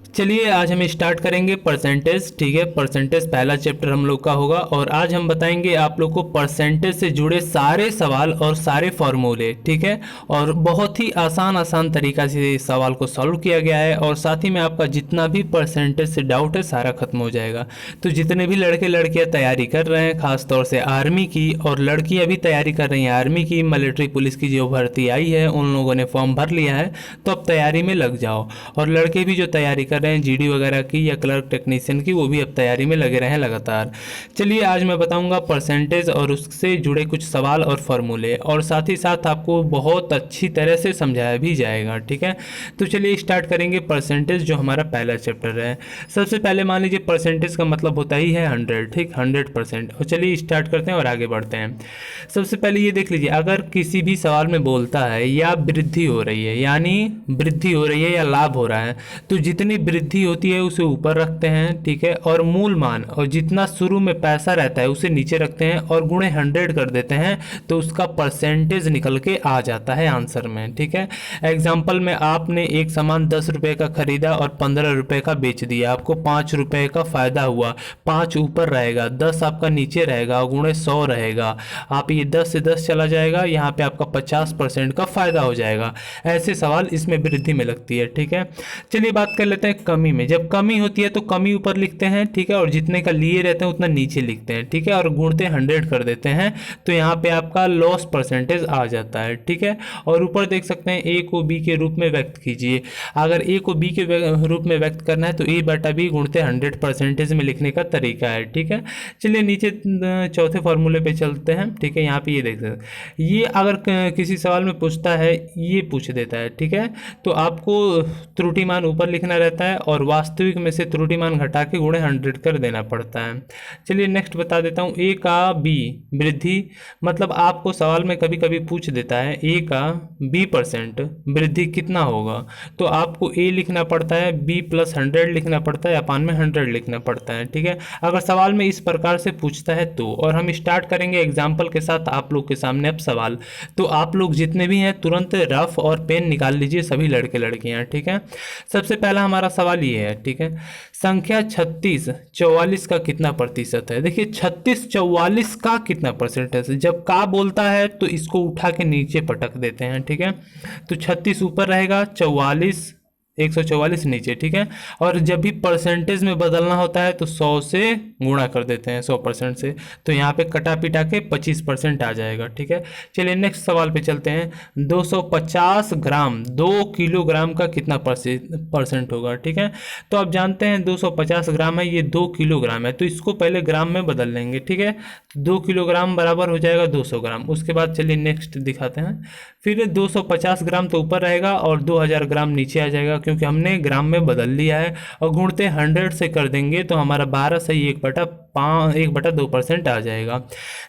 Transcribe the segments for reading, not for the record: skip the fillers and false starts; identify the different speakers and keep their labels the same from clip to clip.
Speaker 1: चलिए आज हम स्टार्ट करेंगे परसेंटेज। ठीक है, परसेंटेज पहला चैप्टर हम लोग का होगा और आज हम बताएंगे आप लोग को परसेंटेज से जुड़े सारे सवाल और सारे फॉर्मूले। ठीक है, और बहुत ही आसान तरीका से इस सवाल को सॉल्व किया गया है और साथ ही में आपका जितना भी परसेंटेज से डाउट है सारा खत्म हो जाएगा। तो जितने भी लड़के लड़कियां तैयारी कर रहे हैं, खासतौर से आर्मी की, और लड़कियां भी तैयारी कर रही हैं आर्मी की, मिलिट्री पुलिस की जो भर्ती आई है उन लोगों ने फॉर्म भर लिया है, तो अब तैयारी में लग जाओ। और लड़के भी जो तैयारी कर रहे हैं जीडी वगैरह की या क्लर्क टेक्नीशियन की, वो भी अब तैयारी में लगे रहे हैं लगातार। चलिए आज मैं बताऊंगा परसेंटेज और उससे जुड़े कुछ सवाल और फॉर्मूले, और साथ ही साथ आपको बहुत अच्छी तरह से समझाया भी जाएगा। ठीक है, तो चलिए स्टार्ट करेंगे परसेंटेज, जो हमारा पहला चैप्टर है। सबसे पहले मान लीजिए परसेंटेज का मतलब होता ही है 100। ठीक, 100%। और चलिए स्टार्ट करते हैं और आगे बढ़ते हैं। सबसे पहले ये देख लीजिए, अगर किसी भी सवाल में बोलता है या वृद्धि हो रही है, यानी वृद्धि हो रही है या लाभ हो रहा है, तो जितनी वृद्धि होती है उसे ऊपर रखते हैं। ठीक है, और मूल मान और जितना शुरू में पैसा रहता है उसे नीचे रखते हैं और गुणे 100 कर देते हैं, तो उसका परसेंटेज निकल के आ जाता है आंसर में। ठीक है, एग्जाम्पल में आपने एक सामान 10 रुपये का खरीदा और 15 रुपये का बेच दिया, आपको 5 रुपये का फायदा हुआ। 5 ऊपर रहेगा, 10 आपका नीचे रहेगा, गुणे 100 रहेगा। आप ये 10 से 10 चला जाएगा, यहाँ पे आपका 50% का फायदा हो जाएगा। ऐसे सवाल इसमें वृद्धि में लगती है। ठीक है, चलिए बात कर लेते हैं कमी में। जब कमी होती है तो कमी ऊपर लिखते हैं। ठीक है, और जितने का लिए रहते हैं उतना नीचे लिखते हैं। ठीक है, और गुणते 100 कर देते हैं, तो यहाँ पे आपका लॉस परसेंटेज आ जाता है। ठीक है, और ऊपर देख सकते हैं ए को बी के रूप में व्यक्त कीजिए। अगर ए को बी के रूप में व्यक्त करना है तो ए बटा बी गुणते 100% में लिखने का तरीका है। ठीक है, चलिए नीचे चौथे फॉर्मूले पे चलते हैं। ठीक है, यहाँ पे ये देख सकते हैं, ये अगर किसी सवाल में पूछता है, ये पूछ देता है। ठीक है, तो आपको त्रुटि मान ऊपर लिखना रहता है और वास्तविक में से त्रुटि मान घटा के गुणे 100 कर देना पड़ता है। चलिए नेक्स्ट बता देता हूँ, ए का बी वृद्धि, मतलब आपको सवाल में कभी कभी पूछ देता है ए का B% वृद्धि कितना होगा, तो आपको ए लिखना पड़ता है, B + 100 लिखना पड़ता है, अपान में 100 लिखना पड़ता है। ठीक है, अगर सवाल में इस प्रकार से पूछता है तो। और हम स्टार्ट करेंगे एग्जाम्पल के साथ आप लोग के सामने अब सवाल। तो आप लोग जितने भी हैं तुरंत रफ और पेन निकाल लीजिए, सभी लड़के लड़कियां। ठीक है, सबसे पहला हमारा सवाल ये है। ठीक है, संख्या 36 44 का कितना प्रतिशत है। देखिए 36 44 का कितना परसेंटेज है, जब का बोलता है तो इसको उठा के नीचे पटक देते हैं। ठीक है, तो 36 ऊपर रहेगा, 44 144 नीचे। ठीक है, और जब भी परसेंटेज में बदलना होता है तो 100 से गुणा कर देते हैं, 100% से, तो यहाँ पे कटा पिटा के 25% आ जाएगा। ठीक है, चलिए नेक्स्ट सवाल पे चलते हैं। 250 ग्राम 2 किलोग्राम का कितना परसेंट होगा। ठीक है, तो आप जानते हैं 250 ग्राम है, ये 2 किलोग्राम है, तो इसको पहले ग्राम में बदल लेंगे। ठीक है, 2 किलोग्राम बराबर हो जाएगा 200 ग्राम। उसके बाद चलिए नेक्स्ट दिखाते हैं। फिर 250 ग्राम तो ऊपर रहेगा और 2000 ग्राम नीचे आ जाएगा, क्योंकि हमने ग्राम में बदल लिया है। और गुणते 100 से कर देंगे तो हमारा 12 सही 1/2% आ जाएगा।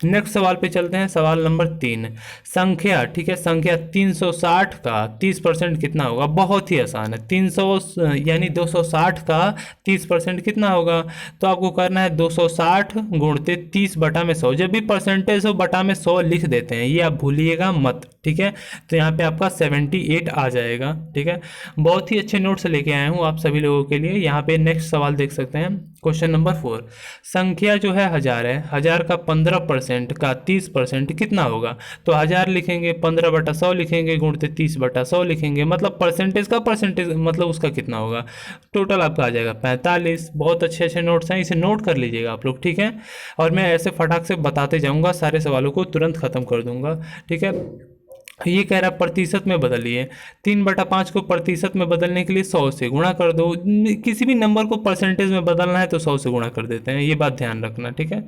Speaker 1: नेक्स्ट सवाल पे चलते हैं, सवाल नंबर 3। संख्या, ठीक है, संख्या 360 का 30% कितना होगा। बहुत ही आसान है, 300 यानी 260 का 30% कितना होगा, तो आपको करना है 260 गुणते 30/100। जब भी परसेंटेज हो बटा में 100 लिख देते हैं, ये आप भूलिएगा मत। ठीक है, तो यहाँ पे आपका 78 आ जाएगा। ठीक है, बहुत ही अच्छे नोट्स लेके आया हूँ आप सभी लोगों के लिए। यहाँ पे नेक्स्ट सवाल देख सकते हैं, क्वेश्चन नंबर 4। संख्या जो है 1000 है, 1000 का 15% का 30% कितना होगा, तो 1000 लिखेंगे, 15/100 लिखेंगे, गुणते 30/100 लिखेंगे, मतलब परसेंटेज का परसेंटेज मतलब उसका कितना होगा, टोटल आपका आ जाएगा 45। बहुत अच्छे अच्छे नोट्स हैं, इसे नोट कर लीजिएगा आप लोग। ठीक है, और मैं ऐसे फटाक से बताते जाऊँगा, सारे सवालों को तुरंत ख़त्म कर दूंगा। ठीक है, ये कह रहा प्रतिशत में बदलिए। 3/5 को प्रतिशत में बदलने के लिए 100 से गुणा कर दो। किसी भी नंबर को परसेंटेज में बदलना है तो 100 से गुणा कर देते हैं, ये बात ध्यान रखना। ठीक है,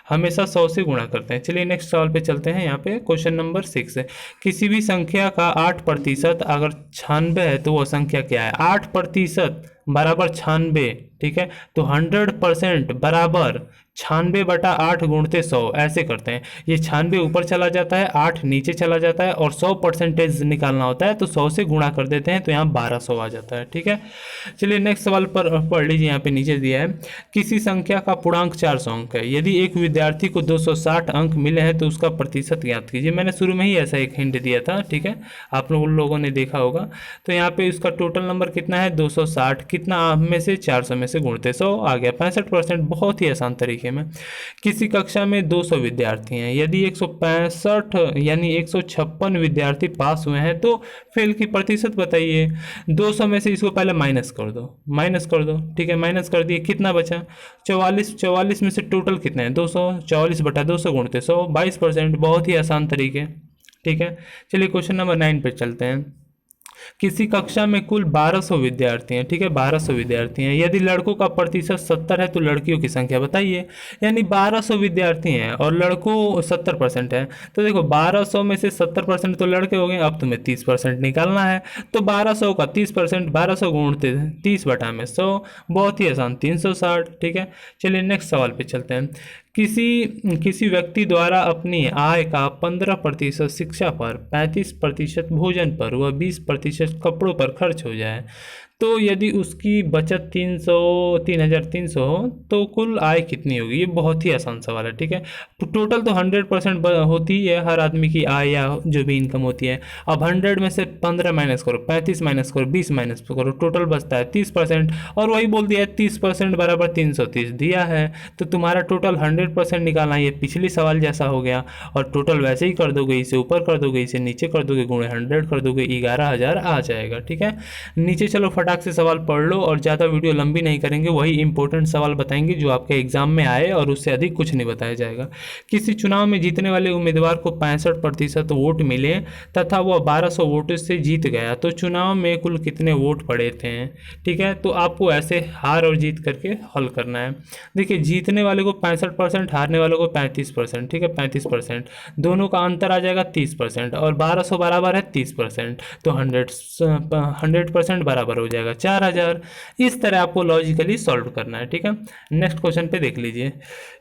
Speaker 1: हमेशा 100 से गुणा करते हैं। चलिए नेक्स्ट सवाल पे चलते हैं। यहाँ पे क्वेश्चन नंबर 6 है, किसी भी संख्या का 8% अगर 96 है तो वह संख्या क्या है। 8% बराबर 96, ठीक है। तो 100% बराबर 96/8 गुणते 100 ऐसे करते हैं। ये 96 ऊपर चला जाता है, 8 नीचे चला जाता है और 100% निकालना होता है तो 100 से गुणा कर देते हैं तो यहाँ 1200 आ जाता है, ठीक है। चलिए नेक्स्ट सवाल पर पढ़ लीजिए, यहाँ पे नीचे दिया है किसी संख्या का पूर्णांक 400 अंक है, यदि एक विद्यार्थी को 260 अंक मिले हैं तो उसका प्रतिशत ज्ञात कीजिए। मैंने शुरू में ही ऐसा एक हिंट दिया था, ठीक है, आप लोगों ने देखा होगा। तो यहाँ पे उसका टोटल नंबर कितना है 260, कितना में से 400 में से गुणते 100 आ गया 65%, बहुत ही आसान तरीके में। किसी कक्षा में 200 विद्यार्थी हैं, यदि 165 यानी 156 विद्यार्थी पास हुए हैं तो फेल की प्रतिशत बताइए। 200 में से इसको पहले माइनस कर दो, ठीक है, माइनस कर दिए, कितना बचा 44 में से टोटल कितने हैं 200, 44/200 गुणते 100 22%, बहुत ही आसान तरीके, ठीक है। चलिए क्वेश्चन नंबर 9 पे चलते हैं। किसी कक्षा में कुल 1200 विद्यार्थी हैं, ठीक है, 1200 विद्यार्थी हैं, यदि लड़कों का प्रतिशत 70 है तो लड़कियों की संख्या बताइए। यानी 1200 विद्यार्थी हैं और लड़कों 70% है, तो देखो 1200 में से 70% तो लड़के हो गए, अब तुम्हें 30% निकालना है। तो 1200 का 30%, 1200 गुणते 30/100, बहुत ही आसान 360, ठीक है। चलिए नेक्स्ट सवाल पे चलते हैं। किसी व्यक्ति द्वारा अपनी आय का 15% शिक्षा पर, 35% भोजन पर व 20% कपड़ों पर खर्च हो जाए तो यदि उसकी बचत 3,300 हो तो कुल आय कितनी होगी। ये बहुत ही आसान सवाल है, ठीक है। तो टोटल तो 100% होती है हर आदमी की आय या जो भी इनकम होती है। अब 100 में से 15 माइनस करो, 35 माइनस करो, 20 माइनस करो, टोटल बचता है 30%, और वही बोल दिया है 30% बराबर 330 दिया है। तो तुम्हारा टोटल 100% निकालना है, ये पिछली सवाल जैसा हो गया। और टोटल वैसे ही कर दोगे, इसे ऊपर कर दोगे, इसे नीचे कर दोगे, गुणे 100 कर दोगे, 11,000 आ जाएगा, ठीक है। नीचे चलो फटाक से सवाल पढ़ लो और ज़्यादा वीडियो लंबी नहीं करेंगे, वही इंपॉर्टेंट सवाल बताएंगे जो आपके एग्जाम में आए और उससे अधिक कुछ नहीं बताया जाएगा। किसी चुनाव में जीतने वाले उम्मीदवार को 65% वोट मिले तथा वह 1200 वोटों से जीत गया तो चुनाव में कुल कितने वोट पड़े थे, ठीक है। तो आपको ऐसे हार और जीत करके हल करना है। देखिए जीतने वाले को 65%, हारने वाले को 35%, ठीक है, 35%, दोनों का अंतर आ जाएगा 30%, और 1200 बराबर है 30%, तो 100% बराबर हो जाएगा 4000। इस तरह आपको लॉजिकली सॉल्व करना है, ठीक है। नेक्स्ट क्वेश्चन पे देख लीजिए,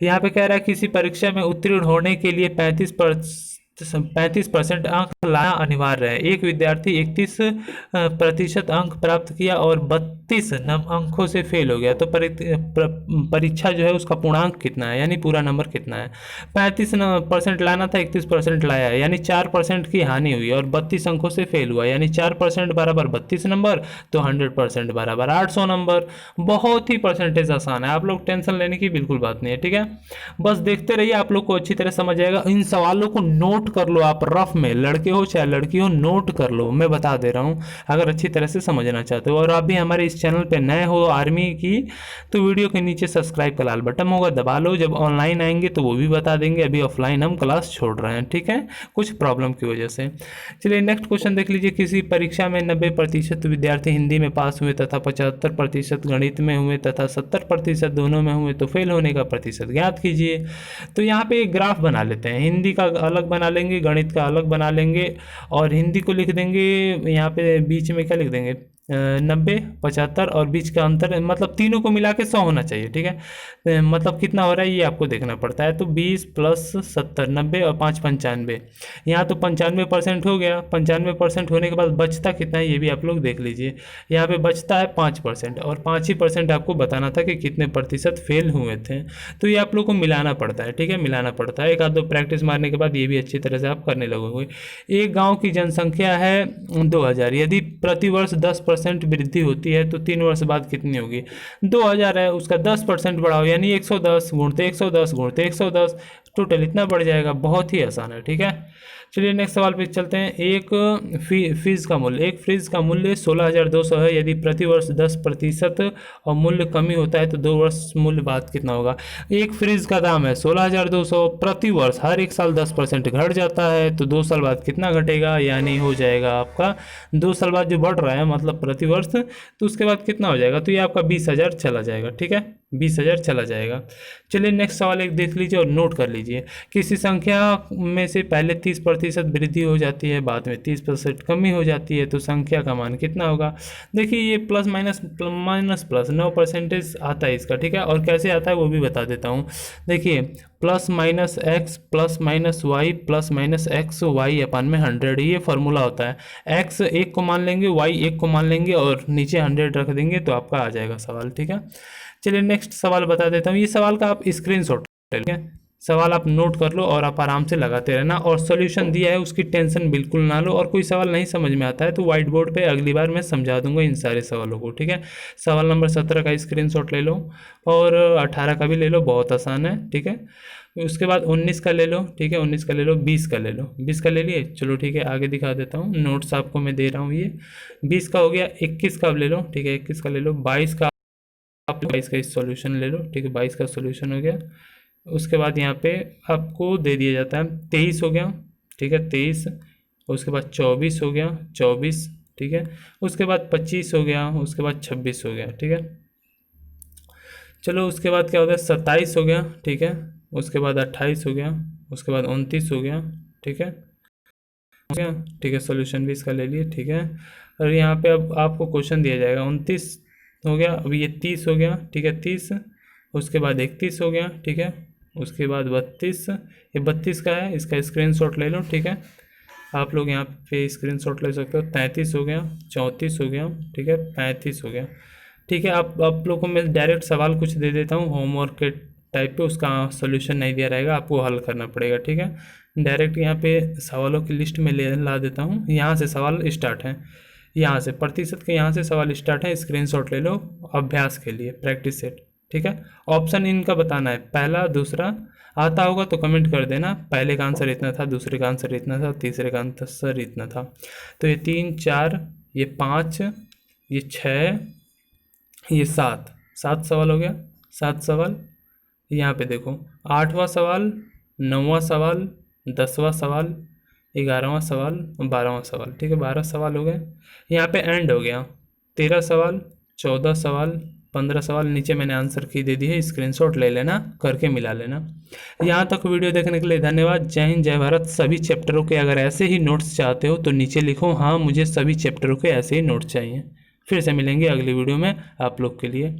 Speaker 1: यहाँ पे कह रहा है किसी परीक्षा में उत्तीर्ण होने के लिए 35% अंक लाना अनिवार्य है। एक विद्यार्थी 31% अंक प्राप्त किया और 32 अंकों से फेल हो गया तो परीक्षा जो है उसका पूर्णांक कितना है, यानी पूरा नंबर कितना है। 35% लाना था, 31% लाया है, यानी 4% की हानि हुई और 32 अंकों से फेल हुआ, यानी 4% बराबर 32 नंबर, तो 100% बराबर 800 नंबर। बहुत ही परसेंटेज आसान है, आप लोग टेंशन लेने की बिल्कुल बात नहीं है, ठीक है। बस देखते रहिए, आप लोग को अच्छी तरह समझ आएगा। इन सवालों को नोट कर लो आप रफ में, लड़के हो चाहे लड़की हो, नोट कर लो, मैं बता दे रहा हूँ अगर अच्छी तरह से समझना चाहते हो। और आप भी हमारे इस चैनल पे नए हो आर्मी की, तो वीडियो के नीचे सब्सक्राइब का लाल बटन होगा, दबा लो। जब ऑनलाइन आएंगे तो वो भी बता देंगे, अभी ऑफलाइन हम क्लास छोड़ रहे हैं, ठीक है, कुछ प्रॉब्लम की वजह से। चलिए नेक्स्ट क्वेश्चन देख लीजिए। किसी परीक्षा में 90% विद्यार्थी हिंदी में पास हुए तथा 75% गणित में हुए तथा 70% दोनों में हुए तो फेल होने का प्रतिशत ज्ञात कीजिए। तो यहाँ पे एक ग्राफ बना लेते हैं, हिंदी का अलग बना लेंगे, गणित का अलग बना लेंगे, और हिंदी को लिख देंगे यहाँ पे बीच में क्या लिख देंगे 90, 75 और बीच का अंतर, मतलब तीनों को मिला के 100 होना चाहिए, ठीक है। मतलब कितना हो रहा है ये आपको देखना पड़ता है। तो 20 + 70 90 और 5 95, यहाँ तो 95% हो गया। 95% होने के बाद बचता कितना है ये भी आप लोग देख लीजिए। यहाँ पे बचता है 5%, और 5% आपको बताना था कि कितने प्रतिशत फेल हुए थे। तो ये आप लोग को मिलाना पड़ता है, ठीक है, मिलाना पड़ता है। एक आध दो प्रैक्टिस मारने के बाद ये भी अच्छी तरह से आप करने लगोगे। एक गाँव की जनसंख्या है 2000, यदि प्रतिवर्ष 10% वृद्धि होती है तो 3 वर्ष बाद कितनी होगी। 2000 है, उसका 10% बढ़ाओ, यानी 110 गुणते 110 गुणते 110, टोटल इतना बढ़ जाएगा। बहुत ही आसान है, ठीक है। चलिए नेक्स्ट सवाल पे चलते हैं। एक फ्रिज का मूल्य 16,200 है, यदि प्रतिवर्ष 10% और मूल्य कमी होता है तो 2 वर्ष मूल्य बाद कितना होगा। एक फ्रिज का दाम है 16,200, प्रतिवर्ष हर एक साल 10% घट जाता है, तो 2 साल बाद कितना घटेगा, यानी हो जाएगा आपका 2 साल बाद जो बढ़ रहा है मतलब प्रतिवर्ष, तो उसके बाद कितना हो जाएगा, तो ये आपका 20,000 चला जाएगा, ठीक है। 20,000 चला जाएगा। चलिए नेक्स्ट सवाल एक देख लीजिए और नोट कर लीजिए। किसी संख्या में से पहले 30% वृद्धि हो जाती है, बाद में 30% कमी हो जाती है, तो संख्या का मान कितना होगा? देखिए ये प्लस माइनस माइनस प्लस 9% आता है इसका, ठीक है। और कैसे आता है वो भी बता देता हूँ। देखिए plus minus x plus minus y plus minus x y अपन में 100, ये फार्मूला होता है। एक्स एक को मान लेंगे, वाई एक को मान लेंगे और नीचे 100 रख देंगे तो आपका आ जाएगा सवाल, ठीक है। चलिए नेक्स्ट सवाल बता देता हूँ। ये सवाल का आप स्क्रीनशॉट ले लीजिए, सवाल आप नोट कर लो और आप आराम से लगाते रहना। और सॉल्यूशन दिया है उसकी टेंशन बिल्कुल ना लो, और कोई सवाल नहीं समझ में आता है तो व्हाइट बोर्ड पे अगली बार मैं समझा दूंगा इन सारे सवालों को, ठीक है। सवाल नंबर 17 का स्क्रीनशॉट ले लो और 18 का भी ले लो, बहुत आसान है, ठीक है। उसके बाद 19 का ले लो, ठीक है, 19 का ले लो, 20 का ले लो। 20 का ले लिए, चलो ठीक है आगे दिखा देता हूँ, नोट्स आपको मैं दे रहा हूँ। ये 20 का हो गया। 21 का ले लो, ठीक है, 21 का ले लो। 22 का, आप 22 का सॉल्यूशन ले लो, ठीक है, 22 का सॉल्यूशन हो गया। उसके बाद यहाँ पे आपको दे दिया जाता है 23 हो गया, ठीक है, 23। उसके बाद 24 हो गया, 24, ठीक है। उसके बाद 25 हो गया, उसके बाद 26 हो गया, ठीक है। चलो उसके बाद क्या होता है 27 हो गया, ठीक है। उसके बाद 28 हो गया, उसके बाद 29 हो गया, ठीक है, हो गया, ठीक है। सॉल्यूशन भी इसका ले लिए, ठीक है। और यहाँ पे अब आपको क्वेश्चन दिया जाएगा 29 हो गया, अब ये 30 हो गया, ठीक है, 30। उसके बाद 31 हो गया, ठीक है। उसके बाद 32, ये 32 का है, इसका स्क्रीनशॉट ले लो, ठीक है। आप लोग यहाँ पे स्क्रीनशॉट ले सकते हो। 33 हो गया, 34 हो गया, ठीक है, 35 हो गया, ठीक है। आप लोग को मैं डायरेक्ट सवाल कुछ दे देता हूँ होमवर्क के टाइप पे, उसका सोल्यूशन नहीं दिया रहेगा, आपको हल करना पड़ेगा, ठीक है। डायरेक्ट यहाँ पे सवालों की लिस्ट में ले ला देता हूँ। यहाँ से सवाल स्टार्ट है, यहाँ से प्रतिशत के यहाँ से सवाल स्टार्ट है, स्क्रीनशॉट ले लो अभ्यास के लिए, प्रैक्टिस सेट, ठीक है। ऑप्शन इनका बताना है, पहला दूसरा। आता होगा तो कमेंट कर देना, पहले का आंसर इतना था, दूसरे का आंसर इतना था, तीसरे का आंसर इतना था। तो ये 3 4, ये 5, ये 6, ये 7, 7 सवाल हो गया, 7 सवाल। यहाँ पे देखो 8वां सवाल, 9वां सवाल, 10वां सवाल, 11वां सवाल, 12वां सवाल, ठीक है, 12 सवाल हो गए। यहाँ पे एंड हो गया, 13 सवाल, 14 सवाल, 15 सवाल। नीचे मैंने आंसर की दे दी है, स्क्रीनशॉट ले लेना, करके मिला लेना। यहाँ तक वीडियो देखने के लिए धन्यवाद। जय हिंद, जय भारत। सभी चैप्टरों के अगर ऐसे ही नोट्स चाहते हो तो नीचे लिखो हाँ मुझे सभी चैप्टरों के ऐसे ही नोट्स चाहिए। फिर से मिलेंगे अगली वीडियो में आप लोग के लिए।